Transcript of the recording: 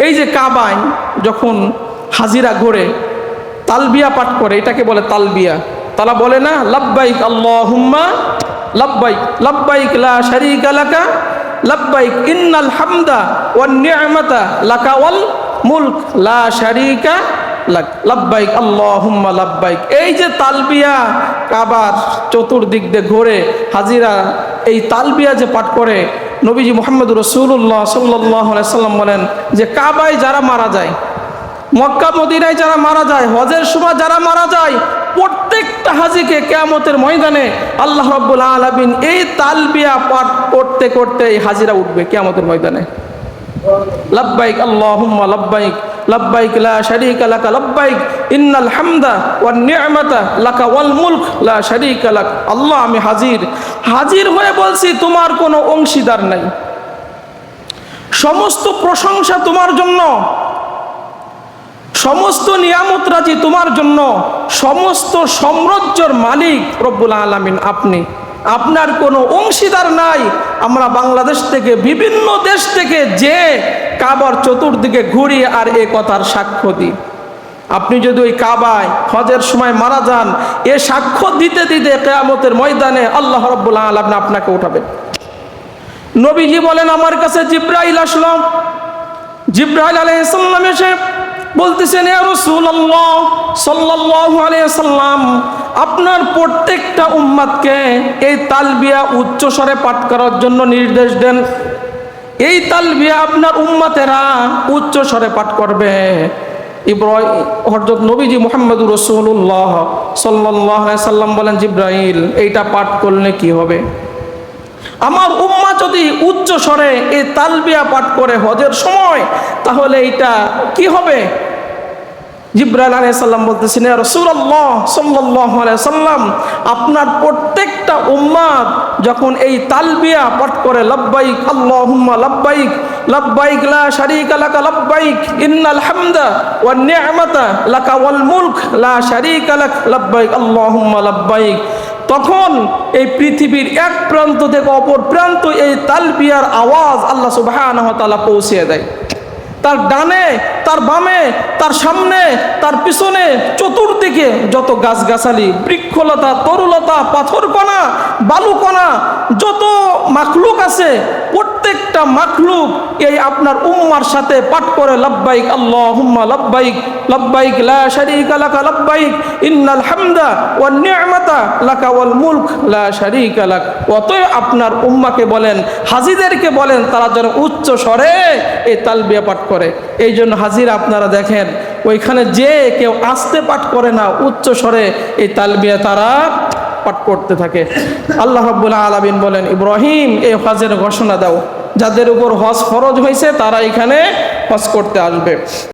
এই যে কাবায় যখন হাজিরা ঘোরে তালবিয়া পাঠ করে, এটাকে বলে তালবিয়া। তারা বলে না লাব্বাইক আল্লাহুম্মা লাব্বাইক লাব্বাইক লা শারীকা লাকা লাব্বাইক ইন্নাল হামদা ওয়ান নি'মাতা লাকা ওয়াল মুলক লা শারীকা লাক লাব্বাইক আল্লাহুম্মা লাব্বাইক। এই যে তালবিয়া কাবার চতুর্দিক দিয়ে ঘোরে হাজিরা এই তালবিয়া যে পাঠ করে, নবীজি মুহাম্মদ রাসূলুল্লাহ সাল্লাল্লাহু আলাইহি সাল্লাম বলেন যে কাবায় যারা মারা যায়, মক্কা মদিনায় যারা মারা যায়, হজের সময় যারা মারা যায়, প্রত্যেকটা হাজিকে কিয়ামতের ময়দানে আল্লাহ রাব্বুল আলামিন এই তালবিয়া পাঠ করতে করতে এই হাজিরা উঠবে কিয়ামতের ময়দানে। লাব্বাইক আল্লাহুম্মা লাব্বাইক লাব্বাইক লা শারীকা লাকা লাব্বাইক ইন্নাল হামদা ওয়ান নি'মাতা লাকা ওয়াল মুলক লা শারীকা লাক। আল্লাহ, আমি হাজির হয়ে বলছি তোমার কোনো অংশীদার নাই, সমস্ত প্রশংসা তোমার জন্য, সমস্ত নিয়ামত রাজি তোমার জন্য, সমস্ত সাম্রাজ্যের মালিক রব্বুল আলামিন আপনি, আপনার কোনো অংশীদার নাই। আমরা বাংলাদেশ থেকে বিভিন্ন দেশ থেকে যে কাবার চতুর্দিকে ঘুরি আর এ কথার সাক্ষ্য দিই। আপনি যদি ওই কাবায় হজের সময় মারা যান, এ সাক্ষ্য দিতে দিতে কিয়ামতের ময়দানে আল্লাহ রাব্বুল আলামিন আপনাকে উঠাবেন। নবীজি বলেন আমার কাছে জিবরাইল আসলো, জিবরাইল আলাইহিস সালাম এসে বলতেছেন ইয়া রাসূলুল্লাহ সাল্লাল্লাহু আলাইহি সাল্লাম, আপনার প্রত্যেকটা উম্মতকে এই তালবিয়া উচ্চ স্বরে পাঠ করার জন্য নির্দেশ দেন। এই তালবিয়া আপনার উম্মতেরা উচ্চ স্বরে পাঠ করবে। হযরত নবীজি মুহাম্মদুর রাসূলুল্লাহ সাল্লাল্লাহু আলাইহি সাল্লাম বলেন জিবরাইল, এইটা পাঠ করলে কি হবে? আমার উম্মাহ যদি উচ্চ স্বরে এই তালবিয়া পাঠ করে হজের সময়, তাহলে এইটা কি হবে? জিবরাইল আলাইহিস সালাম বলতেছেন ইয়া রাসূলুল্লাহ সাল্লাল্লাহু আলাইহি সাল্লাম, আপনার প্রত্যেকটা উম্মাত যখন এই তালবিয়া পাঠ করে লাব্বাইক আল্লাহুম্মা লাব্বাইক লাব্বাইক লা শারীকা লাকা লাব্বাইক ইন্নাল হামদা ওয়ান নি'মাতা লাকা ওয়াল মুলক লা শারীকা লাক লাব্বাইক আল্লাহুম্মা লাব্বাইক, তখন এই পৃথিবীর এক প্রান্ত থেকে অপর প্রান্ত এই তালবিয়ার আওয়াজ আল্লাহ সুবহানাহু ওয়া তাআলা পৌঁছে দেয়। তার ডানে, তার বামে, তার সামনে, তার পিছনে, চতুর্দিকে যত গাছগাছালি, বৃক্ষলতা, তরুলতা, পাথরকণা, বালুকণা, যত মাখলুক আছে, প্রত্যেকটা মাখলুক এই আপনার উম্মার সাথে পাঠ করে লাব্বাইক আল্লাহুম্মা লাব্বাইক লাব্বাইক লা শারীকা লাকা লাব্বাইক ইন্নাল হামদা ওয়ান নি'মাতা লাকা ওয়াল মুলক লা শারীকা লাক। অতএব আপনার উম্মাকে বলেন, হাজীদেরকে বলেন, তারা যেন উচ্চ স্বরে এই তালবিয়া পাঠ করে। এই জন্য হাজিরা আপনারা দেখেন ওইখানে যে কেউ আস্তে পাঠ করে না, উচ্চ স্বরে এই তালবিয়া তারা পাঠ করতে থাকে। আল্লাহ রাব্বুল আলামিন বলেন ইব্রাহিম, এই হজের ঘোষণা দাও, যাদের উপর হজ ফরজ হয়েছে তারা এখানে হজ করতে আসবে।